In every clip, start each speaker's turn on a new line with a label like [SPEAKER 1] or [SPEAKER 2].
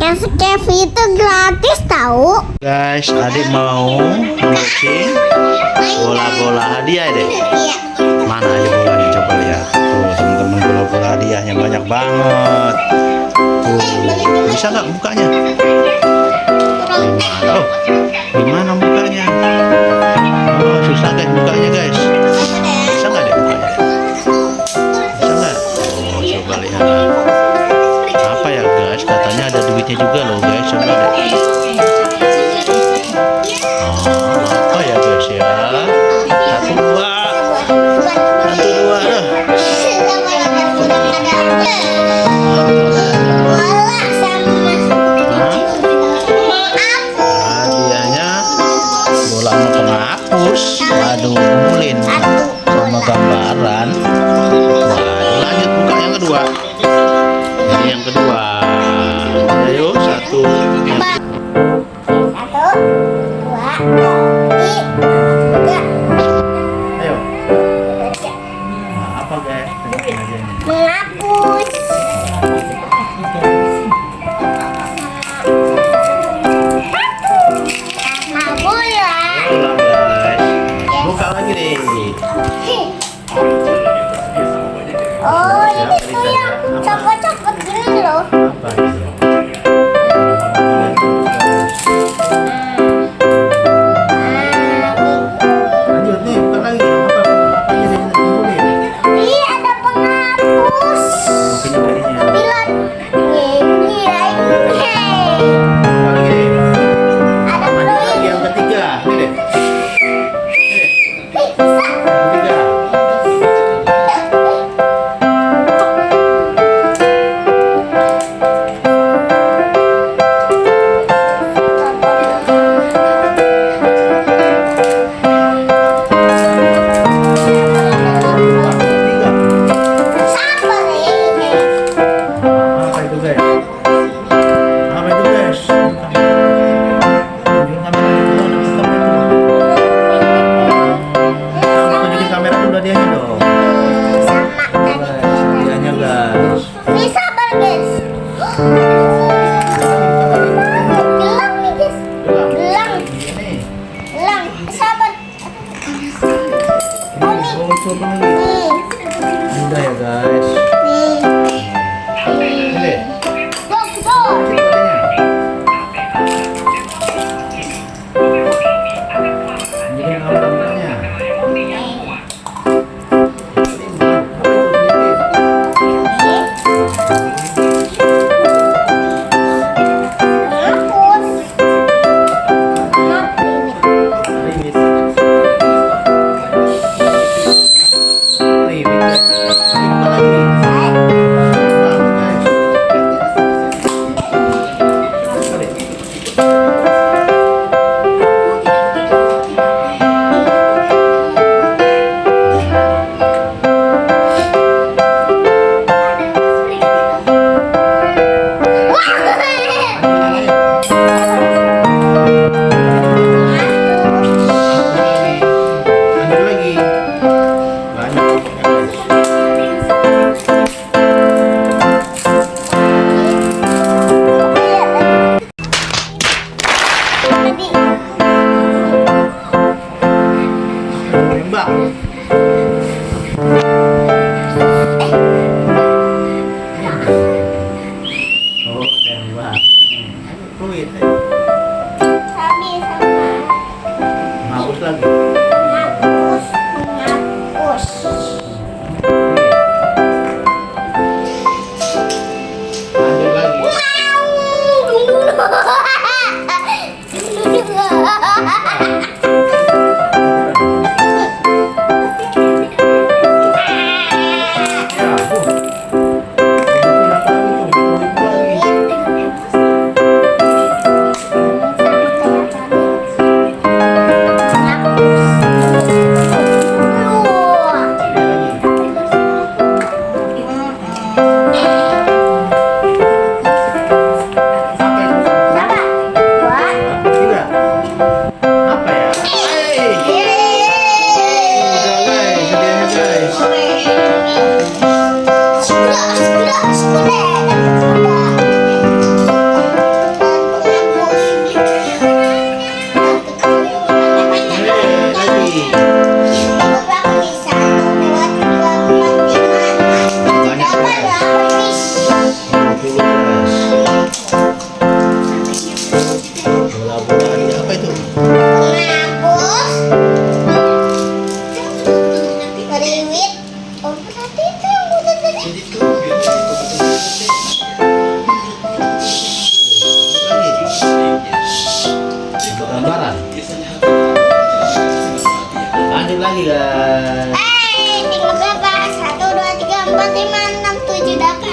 [SPEAKER 1] Cafe itu gratis tahu.
[SPEAKER 2] Guys, adik mau unboxing bola-bola hadiah deh.
[SPEAKER 1] Iya.
[SPEAKER 2] Mana aja bolanya, coba lihat. Tuh teman-teman, bola-bola hadiahnya banyak banget. Tuh, bisa nggak bukanya? Oh, gimana bukanya? Oh, susah deh bukanya guys. Bisa nggak deh bukanya? Bisa nggak? Oh, coba lihat. Apa ya guys? Katanya ada duitnya juga loh guys. Coba deh. Oh, apa ya guys ya? Satu dua dah. Hadiahnya bola sama penghapus. Waduh, kumpulin sama gambaran. Waduh, lanjut buka yang kedua. Ini yang kedua. Ayo, satu. Ayo. Nah, apa guys? Tunjukin aja ini.
[SPEAKER 1] Menghapus. Sama bola.
[SPEAKER 2] Bola guys. Buka lagi deh.
[SPEAKER 1] Oh, ini tuh yang copot-copot gini loh.
[SPEAKER 2] Apa ini? Lanjut nih, buka lagi. Apa aja deh, kumpulin.
[SPEAKER 1] Ih, ada penghapus.
[SPEAKER 2] Mungkin jadinya.
[SPEAKER 1] Pilot. Ini lagi.
[SPEAKER 2] Buka lagi deh.
[SPEAKER 1] Ada
[SPEAKER 2] Lanjut lagi
[SPEAKER 1] peluit.
[SPEAKER 2] yang ketiga. Ini deh.
[SPEAKER 1] Bisa.
[SPEAKER 2] Yang ketiga. Ketiga.
[SPEAKER 1] Sabar ini.
[SPEAKER 2] Apa itu guys? Apa itu guys? Tunjukin kamera dulu, ada kamera dulu. Kamu tunjukin kamera dulu hadiahnya dong.
[SPEAKER 1] Sama
[SPEAKER 2] Guys, hadiahnya guys.
[SPEAKER 1] Ini sabar guys. Gelang nih guys. Gelang.
[SPEAKER 2] Ini.
[SPEAKER 1] Gelang. Sabar.
[SPEAKER 2] Oh, coba lagi.
[SPEAKER 1] Nih.
[SPEAKER 2] Mudah ya guys.
[SPEAKER 1] Nih.
[SPEAKER 2] Ini deh.
[SPEAKER 1] Dok, dok.
[SPEAKER 2] Cek kodenya. Tunjukin kameranya.
[SPEAKER 1] Hapus.
[SPEAKER 2] Limit. Limit guys. Ini buka lagi. Bang, guys. Coba deh. Lanjut lagi. Banyak pokoknya guys.
[SPEAKER 1] Tadi.
[SPEAKER 2] Tembak. Oh, tembak. Fluid.
[SPEAKER 1] Habis sama.
[SPEAKER 2] Hapus lagi.
[SPEAKER 1] Hapus. Hapus.
[SPEAKER 2] Lanjut lagi. Ya, Untuk gambaran. Lanjut lagi guys.
[SPEAKER 1] Tinggal berapa? 1, 2, 3, 4, 5, 6, 7, 8.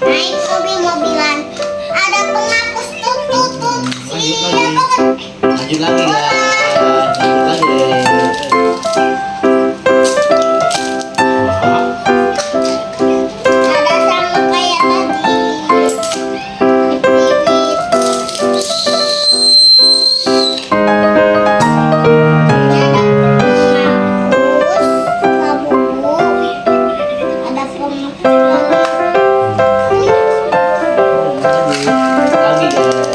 [SPEAKER 1] Naik mobil-mobilan. Ada penghapus tutut. Iya banget.
[SPEAKER 2] Lanjut lagi guys. Lanjut lagi.
[SPEAKER 1] Ada sama kayak tadi. Ini ada penghapus, labu, ada penghapus.
[SPEAKER 2] Lagi guys.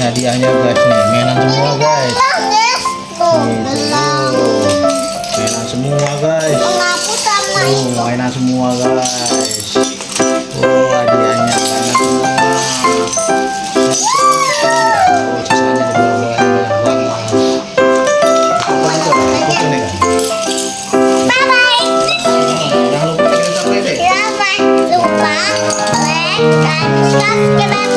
[SPEAKER 2] Hadiahnya guys nih, mainan semua guys. Mainan semua guys. Mainan semua guys. Hadiahnya banyak semua. Sisanya di bawah banyak banget. Jangan lupa subscribe.
[SPEAKER 1] Jangan lupa like dan subscribe.